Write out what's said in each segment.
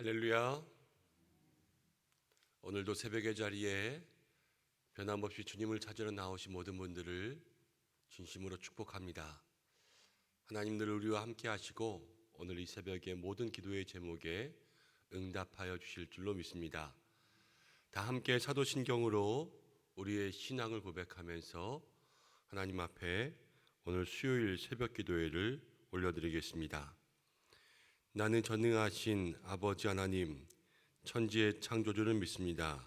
할렐루야. 오늘도 새벽의 자리에 변함없이 주님을 찾으러 나오신 모든 분들을 진심으로 축복합니다. 하나님 늘 우리와 함께 하시고 오늘 이 새벽의 모든 기도의 제목에 응답하여 주실 줄로 믿습니다. 다 함께 사도신경으로 우리의 신앙을 고백하면서 하나님 앞에 오늘 수요일 새벽 기도회를 올려드리겠습니다. 나는 전능하신 아버지 하나님, 천지의 창조주를 믿습니다.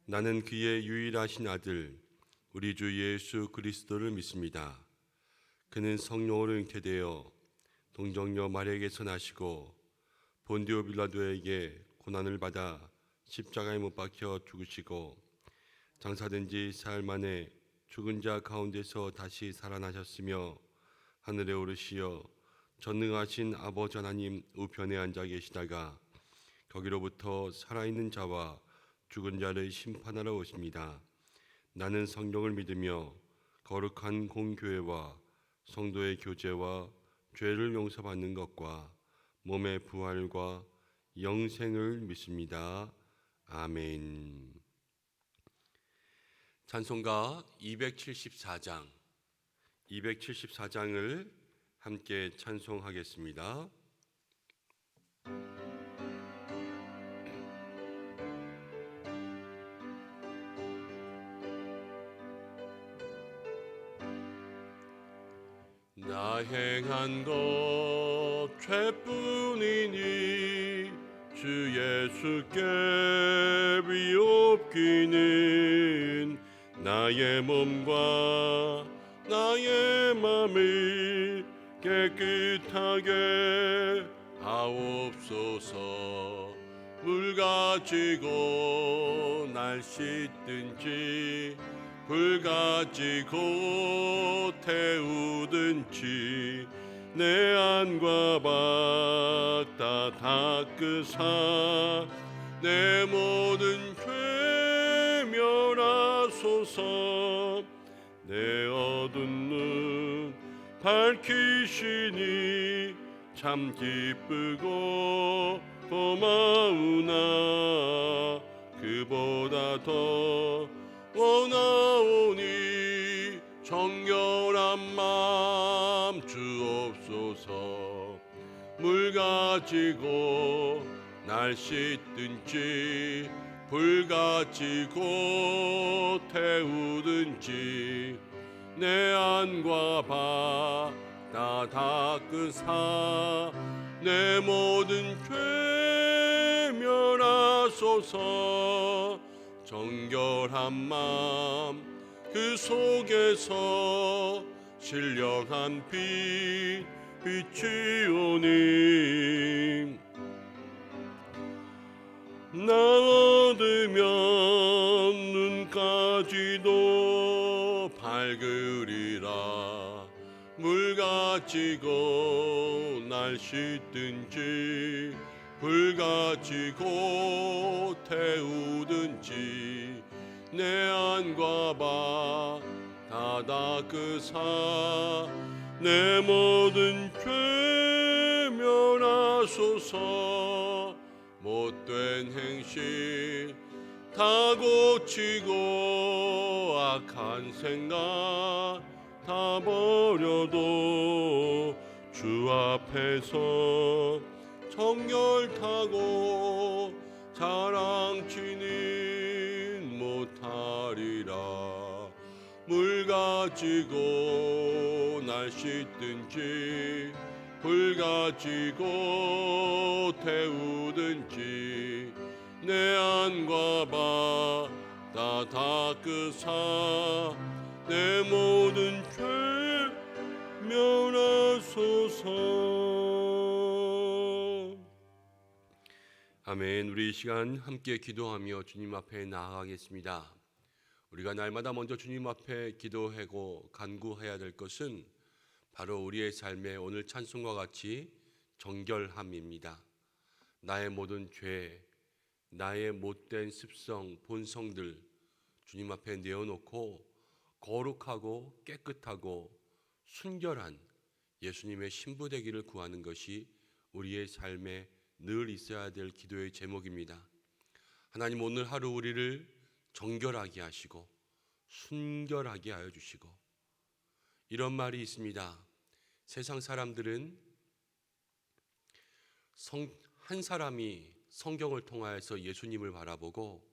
나는 그의 유일하신 아들, 우리 주 예수 그리스도를 믿습니다. 그는 성령으로 잉태되어 동정녀 마리아에게서 나시고 본디오 빌라도에게 고난을 받아 십자가에 못 박혀 죽으시고 장사된 지 사흘 만에 죽은 자 가운데서 다시 살아나셨으며 하늘에 오르시어 전능하신 아버지 하나님 우편에 앉아 계시다가 거기로부터 살아있는 자와 죽은 자를 심판하러 오십니다. 나는 성령을 믿으며 거룩한 공교회와 성도의 교제와 죄를 용서받는 것과 몸의 부활과 영생을 믿습니다. 아멘. 찬송가 274장을 함께 찬송하겠습니다. 나 행한 것 죄뿐이니 주 예수께 비옵기는 나의 몸과 나의 맘을 깨끗하게 하옵소서. 물 가지고 날 씻든지 불 가지고 태우든지 내 안과 밖 다 닦으사 내 모든 죄 멸하소서. 내 어두운 눈 밝히시니 참 기쁘고 고마우나 그보다 더 원하오니 정결한 마음 주옵소서. 물 가지고 날 씻든지 불 가지고 태우든지 내 안과 밖 다 닦으사 내 모든 죄 멸하소서. 정결한 마음 그 속에서 신령한 빛 비치오니 나 얻으면 눈까지도 밝으리라. 물 가지고 날 씻든지 불 가지고 태우든지 내 안과 밖 다 닦으사 내 모든 죄 멸하소서. 못된 행실 다 고치고 악한 생각 다 버려도 주 앞에서 정결타고 자랑치는 못하리라. 물 가지고 날 씻든지 불 가지고 태우든지 내 안과 밖 다 닦으사 내 모든 죄 멸하소서. 아멘. 우리 이 시간 함께 기도하며 주님 앞에 나아가겠습니다. 우리가 날마다 먼저 주님 앞에 기도하고 간구해야 될 것은 바로 우리의 삶의 오늘 찬송과 같이 정결함입니다. 나의 모든 죄, 나의 못된 습성, 본성들 주님 앞에 내어놓고 거룩하고 깨끗하고 순결한 예수님의 신부 되기를 구하는 것이 우리의 삶의 늘 있어야 될 기도의 제목입니다. 하나님, 오늘 하루 우리를 정결하게 하시고 순결하게 하여 주시고, 이런 말이 있습니다. 세상 사람들은 한 사람이 성경을 통하여서 예수님을 바라보고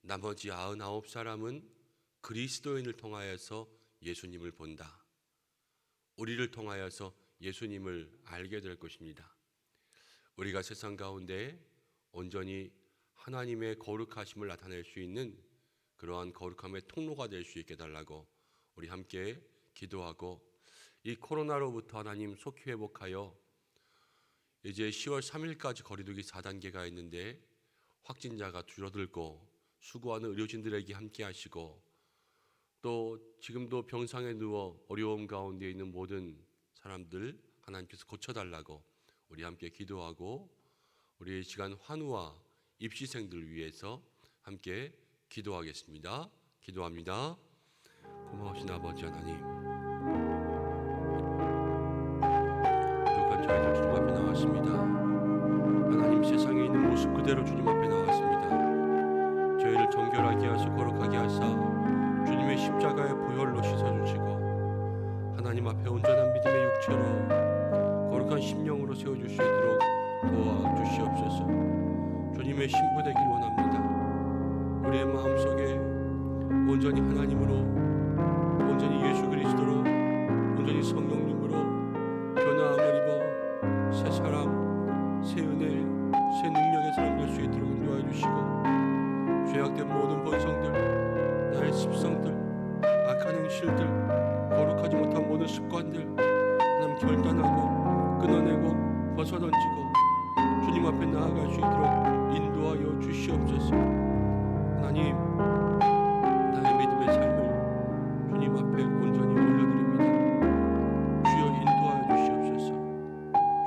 나머지 99사람은 그리스도인을 통하여서 예수님을 본다. 우리를 통하여서 예수님을 알게 될 것입니다. 우리가 세상 가운데 온전히 하나님의 거룩하심을 나타낼 수 있는 그러한 거룩함의 통로가 될 수 있게 달라고 우리 함께 기도하고, 이 코로나로부터 하나님 속히 회복하여 이제 10월 3일까지 거리두기 4단계가 있는데 확진자가 줄어들고 수고하는 의료진들에게 함께 하시고, 또 지금도 병상에 누워 어려움 가운데 있는 모든 사람들 하나님께서 고쳐달라고 우리 함께 기도하고, 우리의 시간 환우와 입시생들 위해서 함께 기도하겠습니다. 기도합니다. 고마우신 아버지 하나님, 부족한 저희들 주님 앞에 나왔습니다. 하나님, 세상에 있는 모습 그대로 주님 앞에 나왔습니다. 저희를 정결하게 하시고 거룩하게 하사 주님의 십자가의 보혈로 씻어주시고, 하나님 앞에 온전한 믿음의 육체로 거룩한 심령으로 세워줄 수 있도록 도와주시옵소서. 주님의 신부 되길 원합니다. 우리의 마음속에 온전히 하나님으로, 온전히 예수 그리스도로, 온전히 성령님으로 변화함을 입어 새 사람, 새 은혜, 새 능력의 사람 될 수 있도록 인도하여 주시고, 죄악된 모든 본성들, 나의 습성들, 악한 행실들, 거룩하지 못한 모든 습관들 하나님 결단하고 끊어내고 벗어던지고 주님 앞에 나아갈 수 있도록 인도하여 주시옵소서. 하나님, 나의 믿음의 삶을 주님 앞에 온전히 올려드립니다. 주여 인도하여 주시옵소서.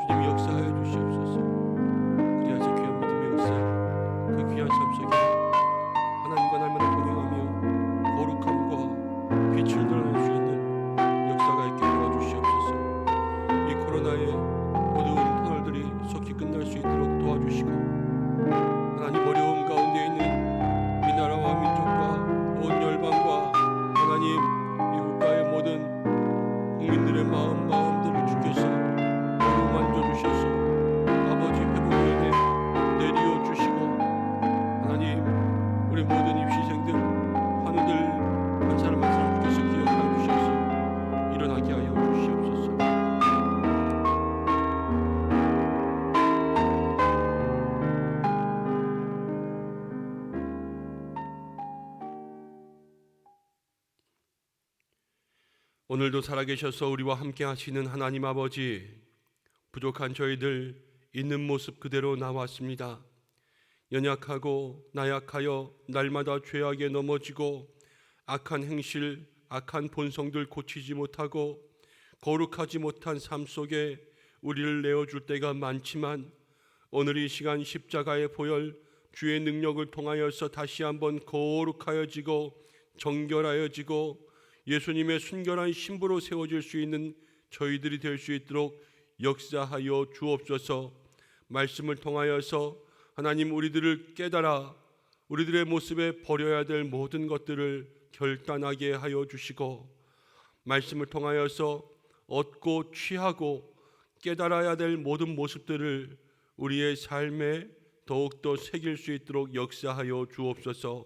주님 역사하여 주시옵소서. 그리하여 귀한 믿음의 역사, 그 귀한 삶 속에 하나님과 날마다 동행하며 거룩함과 빛을 드러낼 수 있는 역사가 있게 도와주시옵소서. 이 코로나의 어두운 터널들이 속히 끝날 수 있도록 도와주시고, 하나님 어려움 가운데 있는 이 나라와 민족과 온 열방과 하나님 이 국가의 모든 국민들의 마음들을 주께서 어루만져 주셔서 아버지 회복의 은혜 내리어 주시고, 하나님 우리 모든 입시생들, 환우들 한 사람 한 사람 주께서 기억하여 주셔서 일어나게 하여 주시옵소서. 오늘도 살아계셔서 우리와 함께 하시는 하나님 아버지, 부족한 저희들 있는 모습 그대로 나왔습니다. 연약하고 나약하여 날마다 죄악에 넘어지고 악한 행실, 악한 본성들 고치지 못하고 거룩하지 못한 삶 속에 우리를 내어줄 때가 많지만, 오늘 이 시간 십자가의 보혈, 주의 능력을 통하여서 다시 한번 거룩하여지고 정결하여지고 예수님의 순결한 신부로 세워질 수 있는 저희들이 될 수 있도록 역사하여 주옵소서. 말씀을 통하여서 하나님 우리들을 깨달아 우리들의 모습에 버려야 될 모든 것들을 결단하게 하여 주시고, 말씀을 통하여서 얻고 취하고 깨달아야 될 모든 모습들을 우리의 삶에 더욱더 새길 수 있도록 역사하여 주옵소서.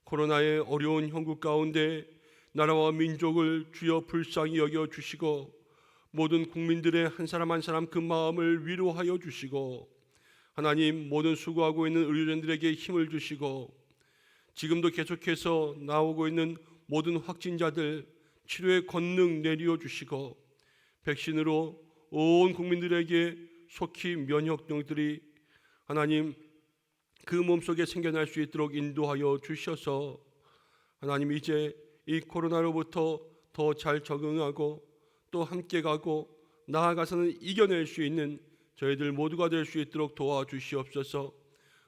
코로나의 어려운 형국 가운데 나라와 민족을 주여 불쌍히 여겨 주시고, 모든 국민들의 한 사람 한 사람 그 마음을 위로하여 주시고, 하나님 모든 수고하고 있는 의료진들에게 힘을 주시고, 지금도 계속해서 나오고 있는 모든 확진자들 치료의 권능 내려 주시고, 백신으로 온 국민들에게 속히 면역력들이 하나님 그 몸속에 생겨날 수 있도록 인도하여 주셔서, 하나님 이제 이 코로나로부터 더 잘 적응하고 또 함께 가고 나아가서는 이겨낼 수 있는 저희들 모두가 될 수 있도록 도와주시옵소서.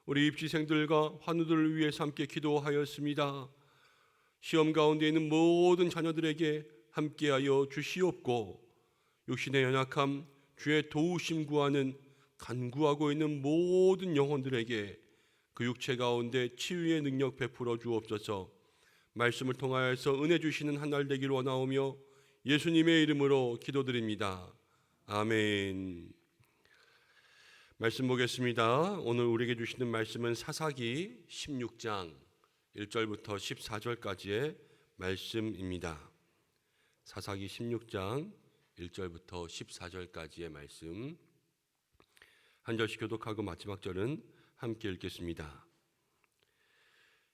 우리 입시생들과 환우들을 위해서 함께 기도하였습니다. 시험 가운데 있는 모든 자녀들에게 함께하여 주시옵고, 육신의 연약함 주의 도우심 구하는 간구하고 있는 모든 영혼들에게 그 육체 가운데 치유의 능력 베풀어 주옵소서. 말씀을 통하여서 은혜 주시는 한 날 되기를 원하오며 예수님의 이름으로 기도드립니다. 아멘. 말씀 보겠습니다. 오늘 우리에게 주시는 말씀은 사사기 16장 1절부터 14절까지의 말씀입니다. 사사기 16장 1절부터 14절까지의 말씀 한 절씩 교독하고 마지막 절은 함께 읽겠습니다.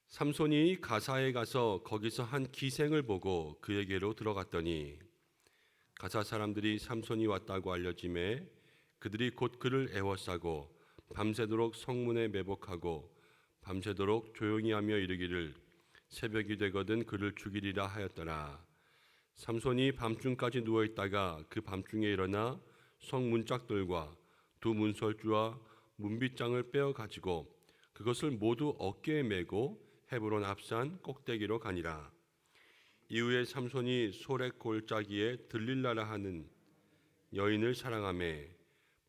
삼손이 가사에 가서 거기서 한 기생을 보고 그에게로 들어갔더니 가사 사람들이 삼손이 왔다고 알려짐에 그들이 곧 그를 애워싸고 밤새도록 성문에 매복하고 밤새도록 조용히 하며 이르기를 새벽이 되거든 그를 죽이리라 하였더라. 삼손이 밤중까지 누워있다가 그 밤중에 일어나 성문짝들과 두 문설주와 문빗장을 빼어 가지고 그것을 모두 어깨에 메고 헤브론 앞산 꼭대기로 가니라. 이후에 삼손이 소렉 골짜기에 들릴라라 하는 여인을 사랑하매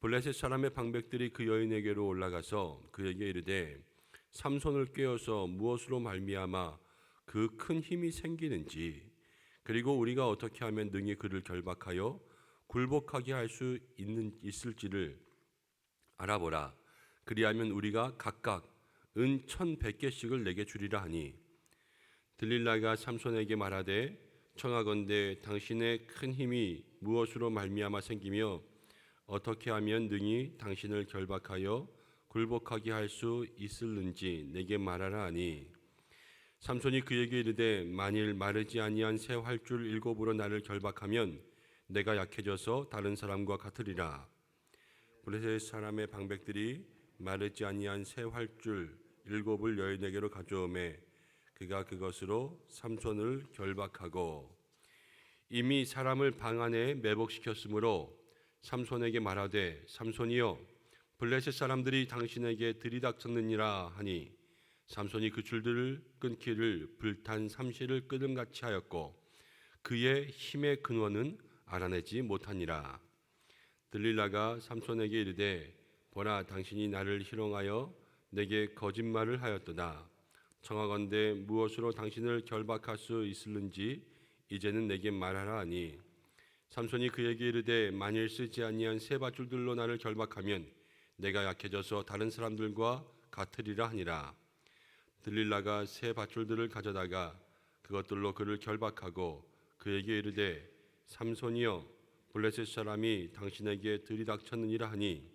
블레셋 사람의 방백들이 그 여인에게로 올라가서 그에게 이르되 삼손을 꿰어서 무엇으로 말미암아 그 큰 힘이 생기는지 그리고 우리가 어떻게 하면 능히 그를 결박하여 굴복하게 할 수 있을지를 알아보라. 그리하면 우리가 각각 은 1,100개씩을 내게 주리라 하니 들릴라가 삼손에게 말하되 청하건대 당신의 큰 힘이 무엇으로 말미암아 생기며 어떻게 하면 능히 당신을 결박하여 굴복하게 할 수 있을는지 내게 말하라 하니 삼손이 그에게 이르되 만일 마르지 아니한 새 활줄 7으로 나를 결박하면 내가 약해져서 다른 사람과 같으리라. 블레셋 사람의 방백들이 마르지 아니한 새 활줄 7을 여인에게로 가져오매 그가 그것으로 삼손을 결박하고 이미 사람을 방 안에 매복시켰으므로 삼손에게 말하되 삼손이여 블레셋 사람들이 당신에게 들이닥쳤느니라 하니 삼손이 그 줄들을 끊기를 불탄 삼시를 끊음같이 하였고 그의 힘의 근원은 알아내지 못하니라. 들릴라가 삼손에게 이르되 보라 당신이 나를 희롱하여 내게 거짓말을 하였도다. 청하건대 무엇으로 당신을 결박할 수 있을는지 이제는 내게 말하라 하니 삼손이 그에게 이르되 만일 쓰지 아니한 새 밧줄들로 나를 결박하면 내가 약해져서 다른 사람들과 같으리라 하니라. 들릴라가 새 밧줄들을 가져다가 그것들로 그를 결박하고 그에게 이르되 삼손이여 블레셋 사람이 당신에게 들이닥쳤느니라 하니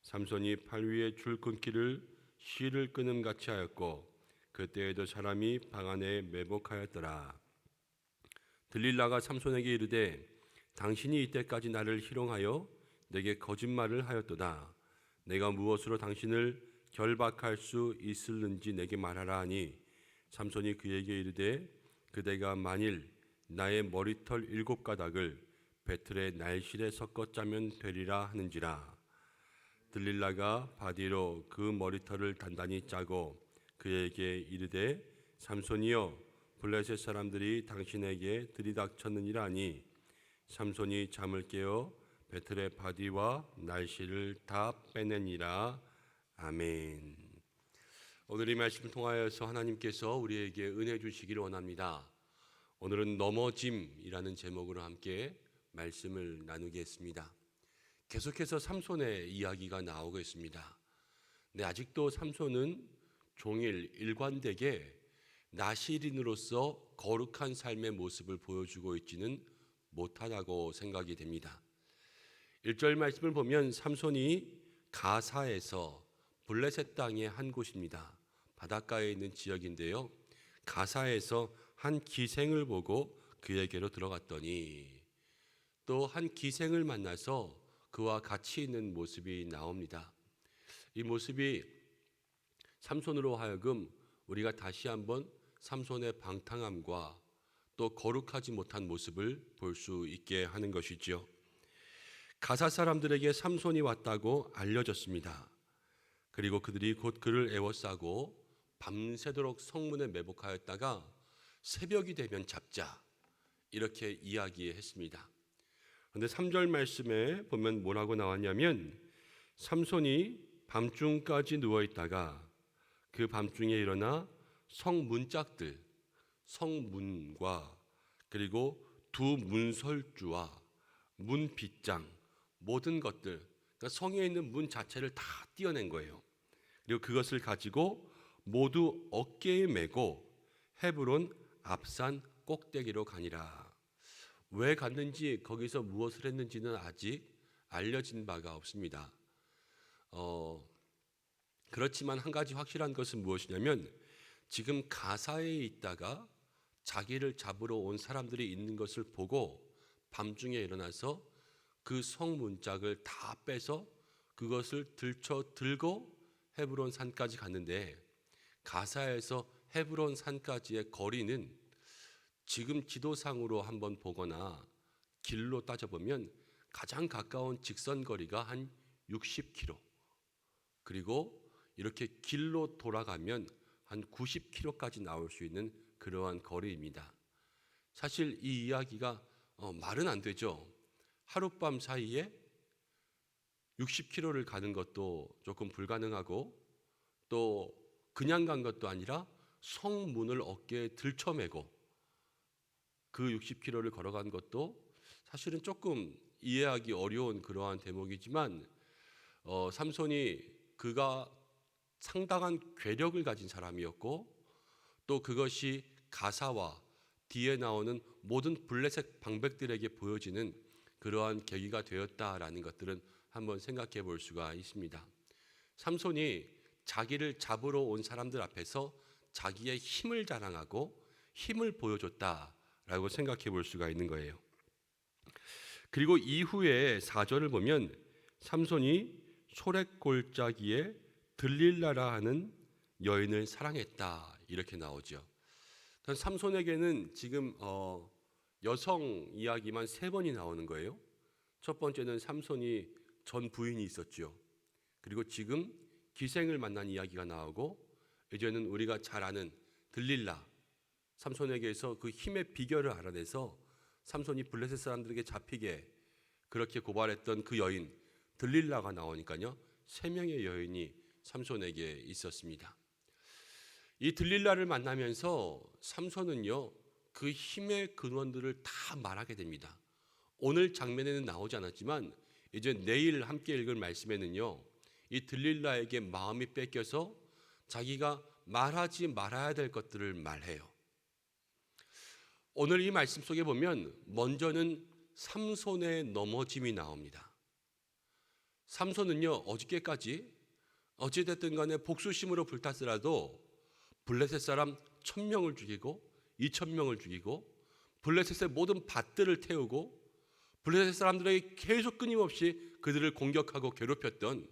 삼손이 팔 위에 줄 끊기를 실을 끊음같이 하였고 그때에도 사람이 방 안에 매복하였더라. 들릴라가 삼손에게 이르되 당신이 이때까지 나를 희롱하여 내게 거짓말을 하였도다. 내가 무엇으로 당신을 결박할 수 있을는지 내게 말하라 하니 삼손이 그에게 이르되 그대가 만일 나의 머리털 7가닥을 배틀의 날실에 섞어 짜면 되리라 하는지라. 들릴라가 바디로 그 머리털을 단단히 짜고 그에게 이르되 삼손이여 블레셋 사람들이 당신에게 들이닥쳤느니라 하니 삼손이 잠을 깨어 배틀의 바디와 날실을 다 빼내니라. 아멘. 오늘 이 말씀을 통하여서 하나님께서 우리에게 은혜 주시기를 원합니다. 오늘은 넘어짐이라는 제목으로 함께 말씀을 나누겠습니다. 계속해서 삼손의 이야기가 나오고 있습니다. 근데 아직도 삼손은 종일 일관되게 나시린으로서 거룩한 삶의 모습을 보여주고 있지는 못하다고 생각이 됩니다. 1절 말씀을 보면 삼손이 가사에서 블레셋 땅의 한 곳입니다. 바닷가에 있는 지역인데요. 가사에서 한 기생을 보고 그에게로 들어갔더니 또 한 기생을 만나서 그와 같이 있는 모습이 나옵니다. 이 모습이 삼손으로 하여금 우리가 다시 한번 삼손의 방탕함과 또 거룩하지 못한 모습을 볼 수 있게 하는 것이지요. 가사 사람들에게 삼손이 왔다고 알려졌습니다. 그리고 그들이 곧 그를 애워싸고 밤새도록 성문에 매복하였다가 새벽이 되면 잡자 이렇게 이야기했습니다. 그런데 3절 말씀에 보면 뭐라고 나왔냐면 삼손이 밤중까지 누워 있다가 그 밤중에 일어나 성문짝들, 성문과 그리고 두 문설주와 문 빗장, 모든 것들, 그러니까 성에 있는 문 자체를 다 띄어낸 거예요. 그리고 그것을 가지고 모두 어깨에 메고 헤브론 앞산 꼭대기로 가니라. 왜 갔는지, 거기서 무엇을 했는지는 아직 알려진 바가 없습니다. 그렇지만 한 가지 확실한 것은 무엇이냐면, 지금 가사에 있다가 자기를 잡으러 온 사람들이 있는 것을 보고 밤중에 일어나서 그 성문짝을 다 빼서 그것을 들고 헤브론 산까지 갔는데, 가사에서 헤브론 산까지의 거리는 지금 지도상으로 한번 보거나 길로 따져보면 가장 가까운 직선 거리가 한 60km, 그리고 이렇게 길로 돌아가면 한 90km까지 나올 수 있는 그러한 거리입니다. 사실 이 이야기가 말은 안 되죠. 하룻밤 사이에 60km를 가는 것도 조금 불가능하고, 또 그냥 간 것도 아니라 성문을 어깨에 들쳐매고 그 60km를 걸어간 것도 사실은 조금 이해하기 어려운 그러한 대목이지만, 삼손이 그가 상당한 괴력을 가진 사람이었고, 또 그것이 가사와 뒤에 나오는 모든 블레셋 방백들에게 보여지는 그러한 계기가 되었다라는 것들은 한번 생각해 볼 수가 있습니다. 삼손이 자기를 잡으러 온 사람들 앞에서 자기의 힘을 자랑하고 힘을 보여줬다라고 생각해 볼 수가 있는 거예요. 그리고 이후에 4절을 보면 삼손이 소랫골짜기에 들릴라라 하는 여인을 사랑했다, 이렇게 나오죠. 삼손에게는 지금 여성 이야기만 3번이 나오는 거예요. 첫 번째는 삼손이 전 부인이 있었죠. 그리고 지금 기생을 만난 이야기가 나오고, 이제는 우리가 잘 아는 들릴라, 삼손에게서 그 힘의 비결을 알아내서 삼손이 블레셋 사람들에게 잡히게 그렇게 고발했던 그 여인 들릴라가 나오니까요, 3명의 여인이 삼손에게 있었습니다. 이 들릴라를 만나면서 삼손은요, 그 힘의 근원들을 다 말하게 됩니다. 오늘 장면에는 나오지 않았지만 이제 내일 함께 읽을 말씀에는요, 이 들릴라에게 마음이 뺏겨서 자기가 말하지 말아야 될 것들을 말해요. 오늘 이 말씀 속에 보면 먼저는 삼손의 넘어짐이 나옵니다. 삼손은요, 어저께까지 어찌됐든 간에 복수심으로 불탔으라도 블레셋 사람 1000명을 죽이고 2000명을 죽이고 블레셋의 모든 밭들을 태우고 블레셋 사람들에게 계속 끊임없이 그들을 공격하고 괴롭혔던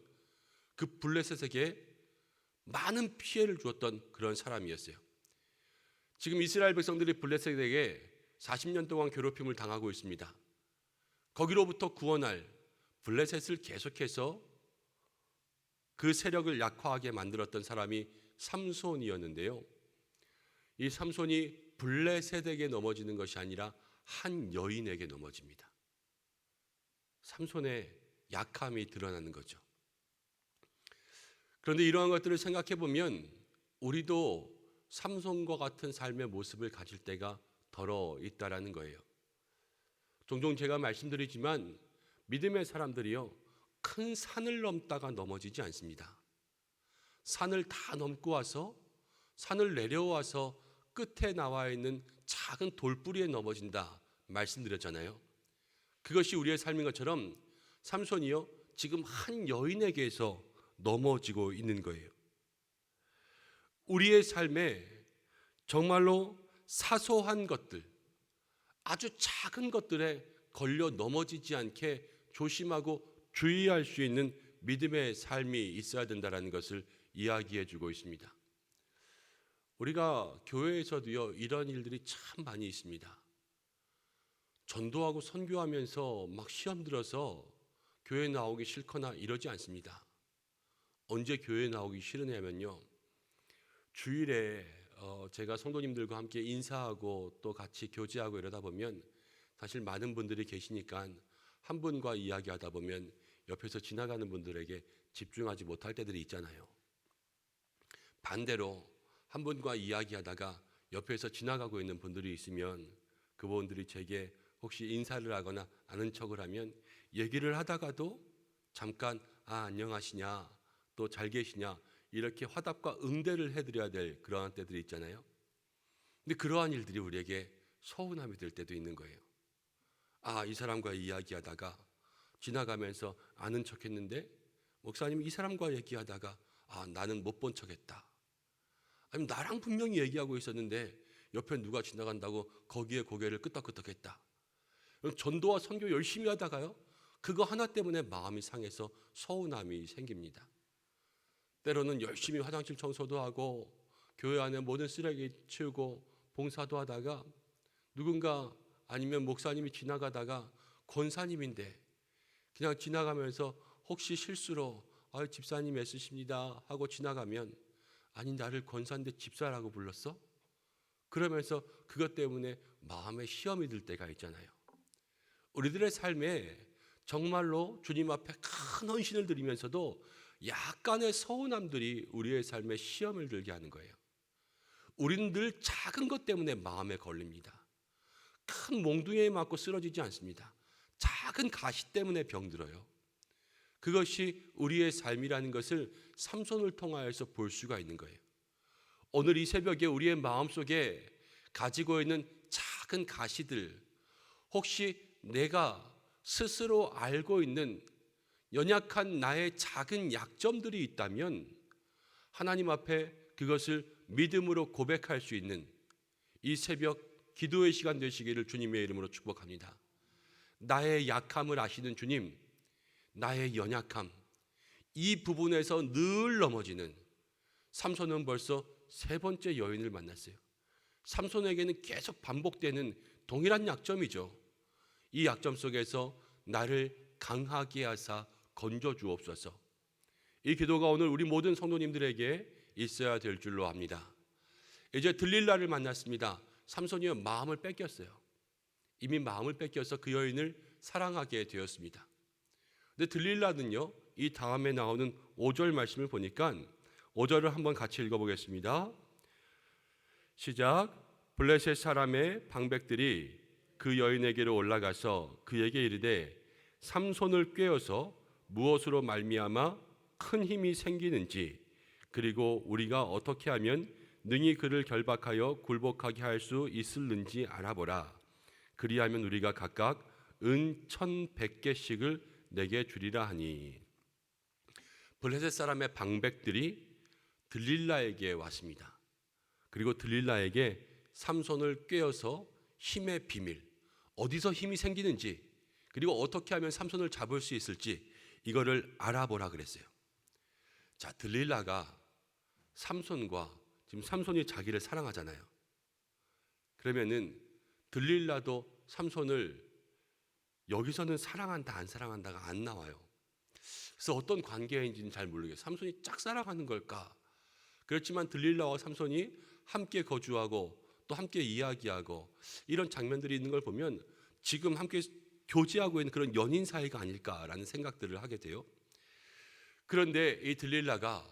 그 블레셋에게 많은 피해를 주었던 그런 사람이었어요. 지금 이스라엘 백성들이 블레셋에게 40년 동안 괴롭힘을 당하고 있습니다. 거기로부터 구원할 블레셋을 계속해서 그 세력을 약화하게 만들었던 사람이 삼손이었는데요. 이 삼손이 블레셋에게 넘어지는 것이 아니라 한 여인에게 넘어집니다. 삼손의 약함이 드러나는 거죠. 그런데 이러한 것들을 생각해 보면 우리도 삼손과 같은 삶의 모습을 가질 때가 더러 있다라는 거예요. 종종 제가 말씀드리지만 믿음의 사람들이요, 큰 산을 넘다가 넘어지지 않습니다. 산을 다 넘고 와서 산을 내려와서 끝에 나와 있는 작은 돌뿌리에 넘어진다 말씀드렸잖아요. 그것이 우리의 삶인 것처럼 삼손이요, 지금 한 여인에게서 넘어지고 있는 거예요. 우리의 삶에 정말로 사소한 것들, 아주 작은 것들에 걸려 넘어지지 않게 조심하고 주의할 수 있는 믿음의 삶이 있어야 된다는 것을 이야기해 주고 있습니다. 우리가 교회에서도요, 이런 일들이 참 많이 있습니다. 전도하고 선교하면서 막 시험 들어서 교회 나오기 싫거나 이러지 않습니다. 언제 교회 나오기 싫으냐면요, 주일에 제가 성도님들과 함께 인사하고 또 같이 교제하고 이러다 보면 사실 많은 분들이 계시니까 한 분과 이야기하다 보면 옆에서 지나가는 분들에게 집중하지 못할 때들이 있잖아요. 반대로 한 분과 이야기하다가 옆에서 지나가고 있는 분들이 있으면 그분들이 제게 혹시 인사를 하거나 아는 척을 하면 얘기를 하다가도 잠깐 안녕하시냐 또 잘 계시냐 이렇게 화답과 응대를 해드려야 될 그러한 때들이 있잖아요. 근데 그러한 일들이 우리에게 서운함이 될 때도 있는 거예요. 이 사람과 이야기하다가 지나가면서 아는 척했는데 목사님 이 사람과 얘기하다가 나는 못 본 척했다. 아니면 나랑 분명히 얘기하고 있었는데 옆에 누가 지나간다고 거기에 고개를 끄덕끄덕했다. 전도와 선교 열심히 하다가요 그거 하나 때문에 마음이 상해서 서운함이 생깁니다. 때로는 열심히 화장실 청소도 하고 교회 안에 모든 쓰레기 치우고 봉사도 하다가 누군가 아니면 목사님이 지나가다가 권사님인데 그냥 지나가면서 혹시 실수로 집사님 애쓰십니다 하고 지나가면 아니 나를 권사인데 집사라고 불렀어? 그러면서 그것 때문에 마음에 시험이 들 때가 있잖아요. 우리들의 삶에 정말로 주님 앞에 큰 헌신을 드리면서도 약간의 서운함들이 우리의 삶에 시험을 들게 하는 거예요. 우리는 늘 작은 것 때문에 마음에 걸립니다. 큰 몽둥이에 맞고 쓰러지지 않습니다. 작은 가시 때문에 병들어요. 그것이 우리의 삶이라는 것을 삼손을 통하여서 볼 수가 있는 거예요. 오늘 이 새벽에 우리의 마음속에 가지고 있는 작은 가시들, 혹시 내가 스스로 알고 있는 연약한 나의 작은 약점들이 있다면 하나님 앞에 그것을 믿음으로 고백할 수 있는 이 새벽 기도의 시간 되시기를 주님의 이름으로 축복합니다. 나의 약함을 아시는 주님, 나의 연약함, 이 부분에서 늘 넘어지는 삼손은 벌써 세 번째 여인을 만났어요. 삼손에게는 계속 반복되는 동일한 약점이죠. 이 약점 속에서 나를 강하게 하사 건져 주옵소서. 이 기도가 오늘 우리 모든 성도님들에게 있어야 될 줄로 압니다. 이제 들릴라를 만났습니다. 삼손이 마음을 뺏겼어요. 이미 마음을 뺏겨서 그 여인을 사랑하게 되었습니다. 근데 들릴라는요, 이 다음에 나오는 5절 말씀을 보니까 5절을 한번 같이 읽어보겠습니다. 시작. 블레셋 사람의 방백들이 그 여인에게로 올라가서 그에게 이르되 삼손을 꾀어서 무엇으로 말미암아 큰 힘이 생기는지 그리고 우리가 어떻게 하면 능히 그를 결박하여 굴복하게 할 수 있을는지 알아보라. 그리하면 우리가 각각 은 1,100개씩을 내게 주리라 하니. 블레셋 사람의 방백들이 들릴라에게 왔습니다. 그리고 들릴라에게 삼손을 꾀어서 힘의 비밀, 어디서 힘이 생기는지 그리고 어떻게 하면 삼손을 잡을 수 있을지 이거를 알아보라 그랬어요. 자, 들릴라가 삼손과 지금 삼손이 자기를 사랑하잖아요. 그러면은 들릴라도 삼손을 여기서는 사랑한다 안 사랑한다가 안 나와요. 그래서 어떤 관계인지는 잘 모르겠어요. 삼손이 짝사랑하는 걸까? 그렇지만 들릴라와 삼손이 함께 거주하고 또 함께 이야기하고 이런 장면들이 있는 걸 보면 지금 함께 교제하고 있는 그런 연인 사이가 아닐까라는 생각들을 하게 돼요. 그런데 이 들릴라가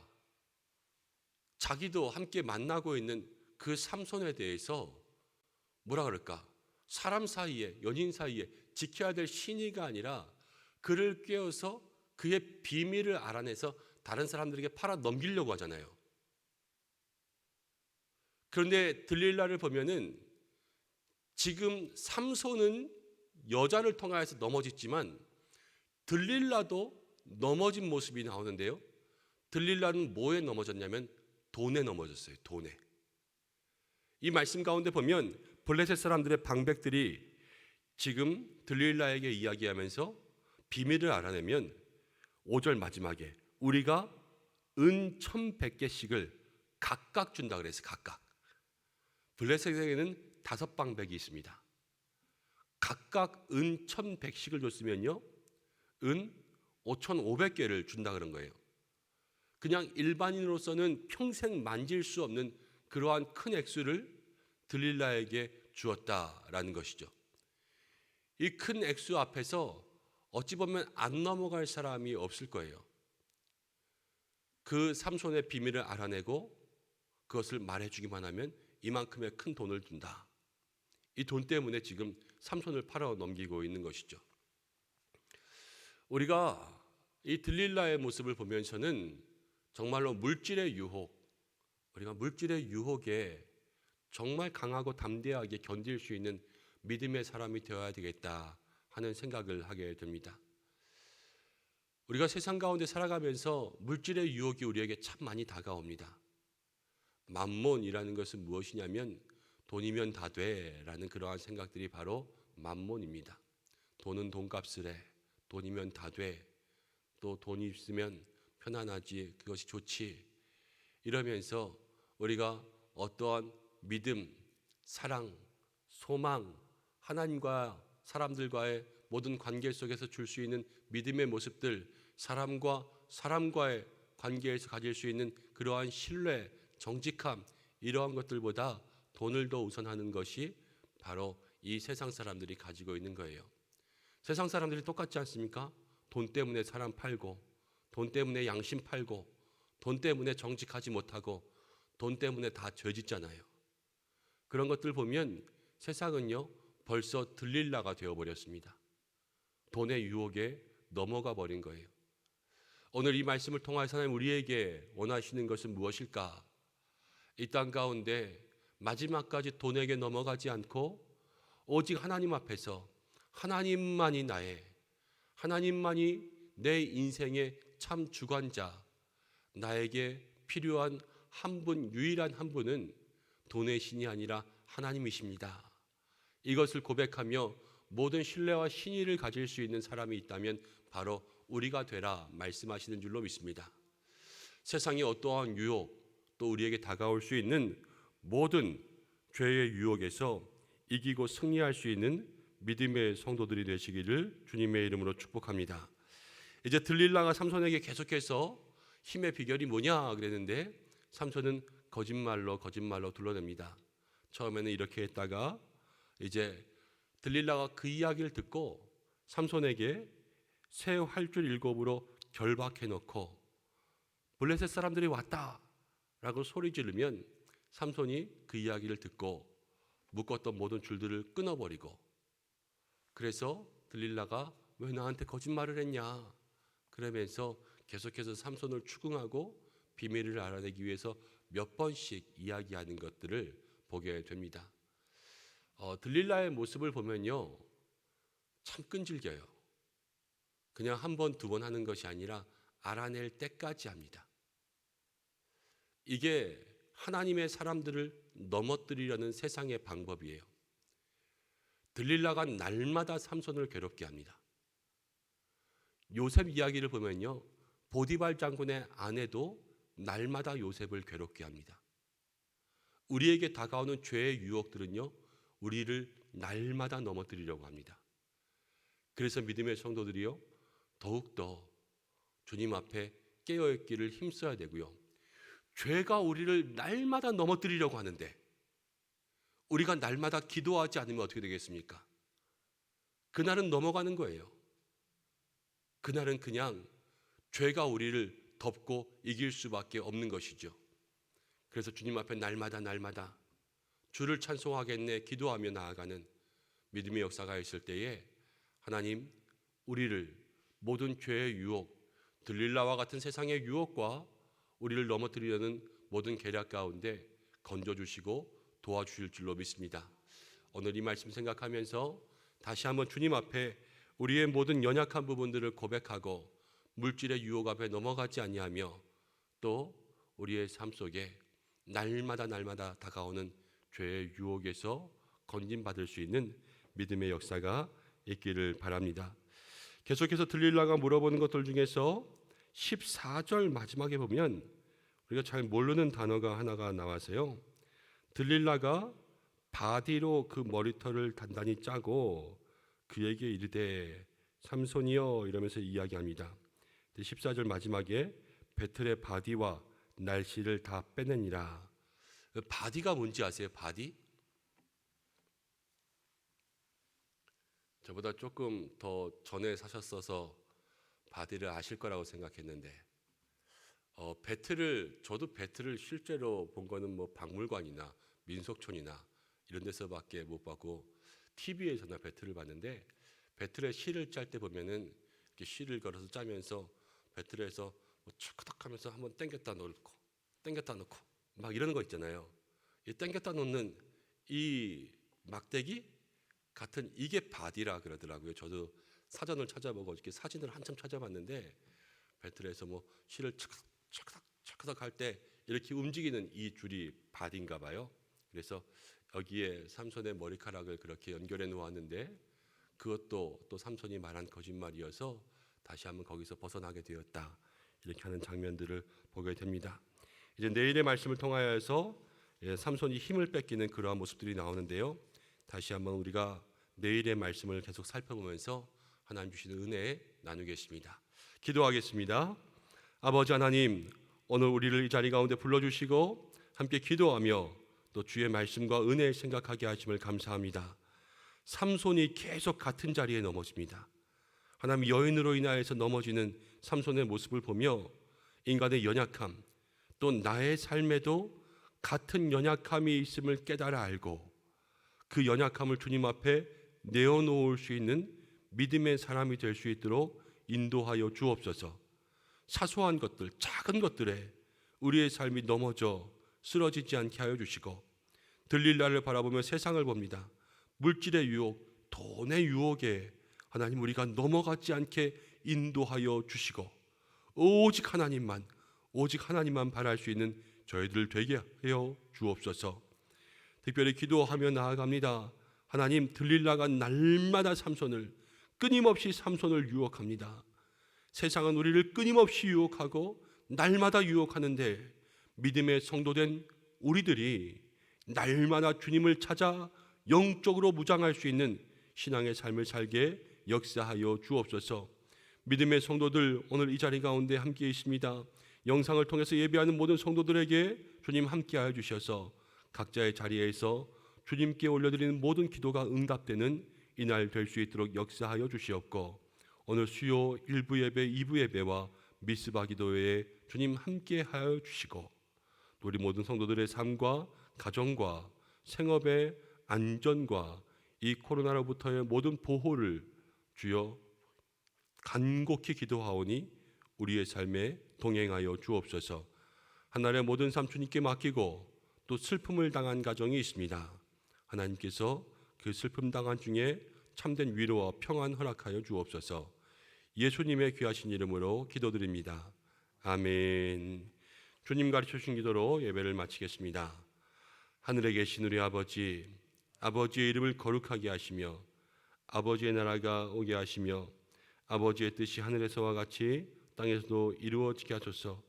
자기도 함께 만나고 있는 그 삼손에 대해서 뭐라 그럴까? 사람 사이에, 연인 사이에 지켜야 될 신의가 아니라 그를 꿰어서 그의 비밀을 알아내서 다른 사람들에게 팔아 넘기려고 하잖아요. 그런데 들릴라를 보면은 지금 삼손은 여자를 통하여서 넘어졌지만 들릴라도 넘어진 모습이 나오는데요. 들릴라는 뭐에 넘어졌냐면 돈에 넘어졌어요. 돈에. 이 말씀 가운데 보면 블레셋 사람들의 방백들이 지금 들릴라에게 이야기하면서 비밀을 알아내면 5절 마지막에 우리가 은 1,100개씩을 각각 준다 그랬어요. 각각. 블레셋에게는 5방백이 있습니다. 각각 은 1,100씩을 줬으면요, 은 5,500개를 준다 그런 거예요. 그냥 일반인으로서는 평생 만질 수 없는 그러한 큰 액수를 들릴라에게 주었다라는 것이죠. 이 큰 액수 앞에서 어찌 보면 안 넘어갈 사람이 없을 거예요. 그 삼손의 비밀을 알아내고 그것을 말해주기만 하면 이만큼의 큰 돈을 준다. 이 돈 때문에 지금 삼손을 팔아 넘기고 있는 것이죠. 우리가 이 들릴라의 모습을 보면서는 정말로 물질의 유혹, 우리가 물질의 유혹에 정말 강하고 담대하게 견딜 수 있는 믿음의 사람이 되어야 되겠다 하는 생각을 하게 됩니다. 우리가 세상 가운데 살아가면서 물질의 유혹이 우리에게 참 많이 다가옵니다. 맘몬이라는 것은 무엇이냐면 돈이면 다 돼라는 그러한 생각들이 바로 맘몬입니다. 돈은 돈값을 해. 돈이면 다 돼. 또 돈이 있으면 편안하지. 그것이 좋지. 이러면서 우리가 어떠한 믿음, 사랑, 소망, 하나님과 사람들과의 모든 관계 속에서 줄 수 있는 믿음의 모습들, 사람과 사람과의 관계에서 가질 수 있는 그러한 신뢰, 정직함, 이러한 것들보다 돈을 더 우선하는 것이 바로 이 세상 사람들이 가지고 있는 거예요. 세상 사람들이 똑같지 않습니까? 돈 때문에 사람 팔고, 돈 때문에 양심 팔고, 돈 때문에 정직하지 못하고, 돈 때문에 다 죄짓잖아요. 그런 것들 보면 세상은요 벌써 들릴라가 되어버렸습니다. 돈의 유혹에 넘어가 버린 거예요. 오늘 이 말씀을 통해서 하나님 우리에게 원하시는 것은 무엇일까? 이 땅 가운데 마지막까지 돈에게 넘어가지 않고 오직 하나님 앞에서 하나님만이 나의, 하나님만이 내 인생의 참 주관자, 나에게 필요한 한 분, 유일한 한 분은 돈의 신이 아니라 하나님이십니다. 이것을 고백하며 모든 신뢰와 신의를 가질 수 있는 사람이 있다면 바로 우리가 되라 말씀하시는 줄로 믿습니다. 세상의 어떠한 유혹, 또 우리에게 다가올 수 있는 모든 죄의 유혹에서 이기고 승리할 수 있는 믿음의 성도들이 되시기를 주님의 이름으로 축복합니다. 이제 들릴라가 삼손에게 계속해서 힘의 비결이 뭐냐 그랬는데 삼손은 거짓말로 둘러댑니다. 처음에는 이렇게 했다가 이제 들릴라가 그 이야기를 듣고 삼손에게 새 활줄 7으로 결박해 놓고 블레셋 사람들이 왔다라고 소리 지르면 삼손이 그 이야기를 듣고 묶었던 모든 줄들을 끊어버리고, 그래서 들릴라가 왜 나한테 거짓말을 했냐 그러면서 계속해서 삼손을 추궁하고 비밀을 알아내기 위해서 몇 번씩 이야기하는 것들을 보게 됩니다. 들릴라의 모습을 보면요 참 끈질겨요. 그냥 한 번, 두 번 하는 것이 아니라 알아낼 때까지 합니다. 이게 하나님의 사람들을 넘어뜨리려는 세상의 방법이에요. 들릴라가 날마다 삼손을 괴롭게 합니다. 요셉 이야기를 보면요 보디발 장군의 아내도 날마다 요셉을 괴롭게 합니다. 우리에게 다가오는 죄의 유혹들은요 우리를 날마다 넘어뜨리려고 합니다. 그래서 믿음의 성도들이요 더욱더 주님 앞에 깨어있기를 힘써야 되고요, 죄가 우리를 날마다 넘어뜨리려고 하는데 우리가 날마다 기도하지 않으면 어떻게 되겠습니까? 그날은 넘어가는 거예요. 그날은 그냥 죄가 우리를 덮고 이길 수밖에 없는 것이죠. 그래서 주님 앞에 날마다 주를 찬송하겠네 기도하며 나아가는 믿음의 역사가 있을 때에 하나님 우리를 모든 죄의 유혹, 들릴라와 같은 세상의 유혹과 우리를 넘어뜨리려는 모든 계략 가운데 건져주시고 도와주실 줄로 믿습니다. 오늘 이 말씀 생각하면서 다시 한번 주님 앞에 우리의 모든 연약한 부분들을 고백하고 물질의 유혹 앞에 넘어가지 아니하며 또 우리의 삶 속에 날마다 다가오는 죄의 유혹에서 건진받을 수 있는 믿음의 역사가 있기를 바랍니다. 계속해서 들릴라가 물어보는 것들 중에서 14절 마지막에 보면 우리가 잘 모르는 단어가 하나가 나와서요, 들릴라가 바디로 그 머리털을 단단히 짜고 그에게 이르되 삼손이여 이러면서 이야기합니다. 14절 마지막에 배틀의 바디와 날씨를 다 빼내니라. 바디가 뭔지 아세요? 바디? 저보다 조금 더 전에 사셨어서 바디를 아실 거라고 생각했는데 저도 배틀을 실제로 본 거는 뭐 박물관이나 민속촌이나 이런 데서밖에 못 봤고 TV에서나 배틀을 봤는데 배틀의 실을 짤 때 보면은 이렇게 실을 걸어서 짜면서 배틀에서 뭐 척덕하면서 한번 땡겼다 놓고 막 이러는 거 있잖아요. 이 땡겼다 놓는 이 막대기 같은 이게 바디라 그러더라고요. 저도 사전을 찾아보고 이렇게 사진을 한참 찾아봤는데 배틀에서 뭐 실을 착착착착 할 때 이렇게 움직이는 이 줄이 바디인가 봐요. 그래서 여기에 삼손의 머리카락을 그렇게 연결해 놓았는데 그것도 또 삼손이 말한 거짓말이어서 다시 한번 거기서 벗어나게 되었다. 이렇게 하는 장면들을 보게 됩니다. 이제 내일의 말씀을 통하여서 삼손이 힘을 뺏기는 그러한 모습들이 나오는데요. 다시 한번 우리가 내일의 말씀을 계속 살펴보면서 하나님 주시는 은혜 나누겠습니다. 기도하겠습니다. 아버지 하나님, 오늘 우리를 이 자리 가운데 불러주시고 함께 기도하며 또 주의 말씀과 은혜를 생각하게 하심을 감사합니다. 삼손이 계속 같은 자리에 넘어집니다. 하나님, 여인으로 인하여서 넘어지는 삼손의 모습을 보며 인간의 연약함, 또 나의 삶에도 같은 연약함이 있음을 깨달아 알고 그 연약함을 주님 앞에 내어놓을 수 있는 믿음의 사람이 될 수 있도록 인도하여 주옵소서. 사소한 것들, 작은 것들에 우리의 삶이 넘어져 쓰러지지 않게 하여 주시고 들릴 날을 바라보며 세상을 봅니다. 물질의 유혹, 돈의 유혹에 하나님 우리가 넘어가지 않게 인도하여 주시고 오직 하나님만 바랄 수 있는 저희들 되게 하여 주옵소서. 특별히 기도하며 나아갑니다. 하나님, 들릴라가 날마다 끊임없이 삼손을 유혹합니다. 세상은 우리를 끊임없이 유혹하고 날마다 유혹하는데 믿음의 성도된 우리들이 날마다 주님을 찾아 영적으로 무장할 수 있는 신앙의 삶을 살게 역사하여 주옵소서. 믿음의 성도들 오늘 이 자리 가운데 함께 있습니다. 영상을 통해서 예배하는 모든 성도들에게 주님 함께하여 주셔서 각자의 자리에서 주님께 올려드리는 모든 기도가 응답되는 이날 될 수 있도록 역사하여 주시옵고 오늘 수요 1부 예배, 2부 예배와 미스바 기도회에 주님 함께하여 주시고 또 우리 모든 성도들의 삶과 가정과 생업의 안전과 이 코로나로부터의 모든 보호를 주여 간곡히 기도하오니 우리의 삶에 동행하여 주옵소서. 하나님의 모든 삶 주님께 맡기고 또 슬픔을 당한 가정이 있습니다. 하나님께서 그 슬픔 당한 중에 참된 위로와 평안 허락하여 주옵소서. 예수님의 귀하신 이름으로 기도드립니다. 아멘. 주님 가르쳐 주신 기도로 예배를 마치겠습니다. 하늘에 계신 우리 아버지, 아버지의 이름을 거룩하게 하시며 아버지의 나라가 오게 하시며 아버지의 뜻이 하늘에서와 같이 땅에서도 이루어지게 하소서.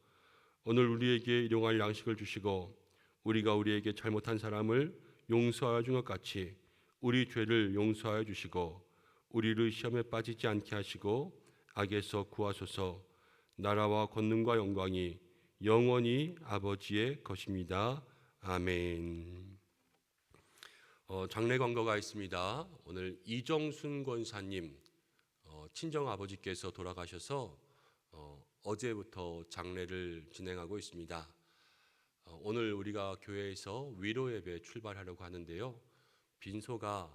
오늘 우리에게 일용할 양식을 주시고 우리가 우리에게 잘못한 사람을 용서하여 준 것 같이 우리 죄를 용서하여 주시고 우리를 시험에 빠지지 않게 하시고 악에서 구하소서. 나라와 권능과 영광이 영원히 아버지의 것입니다. 아멘. 장례 광고가 있습니다. 오늘 이정순 권사님 친정 아버지께서 돌아가셔서 어제부터 장례를 진행하고 있습니다. 오늘 우리가 교회에서 위로 예배 출발하려고 하는데요. 빈소가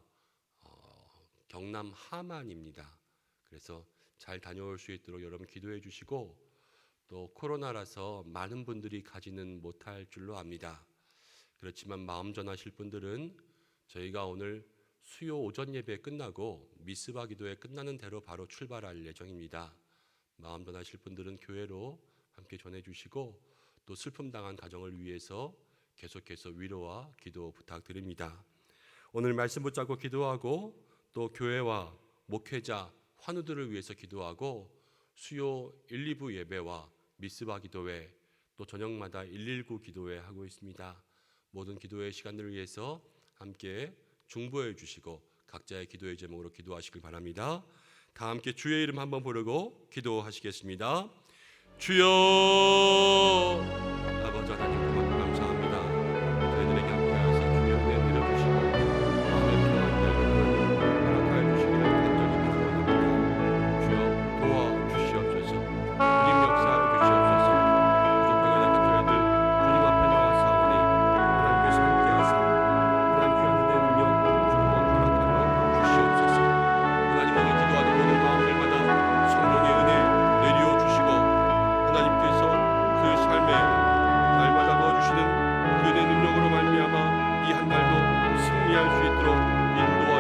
경남 함안입니다. 그래서 잘 다녀올 수 있도록 여러분 기도해 주시고 또 코로나라서 많은 분들이 가지는 못할 줄로 압니다. 그렇지만 마음 전하실 분들은 저희가 오늘 수요 오전 예배 끝나고 미스바 기도회 끝나는 대로 바로 출발할 예정입니다. 마음 전하실 분들은 교회로 함께 전해주시고 또 슬픔 당한 가정을 위해서 계속해서 위로와 기도 부탁드립니다. 오늘 말씀 붙잡고 기도하고 또 교회와 목회자, 환우들을 위해서 기도하고 수요 1, 2부 예배와 미스바 기도회 또 저녁마다 119 기도회 하고 있습니다. 모든 기도의 시간들을 위해서 함께 중보해 주시고 각자의 기도의 제목으로 기도하시길 바랍니다. 다 함께 주의 이름 한번 부르고 기도하시겠습니다. 주여, 아버지 하나님 그만큼 감사합니다. 저희들에게 함께하셔서 주의 은혜 내려주시고 마음의 평안을 허락하여 주시기를 예배할 수 있도록 인도하여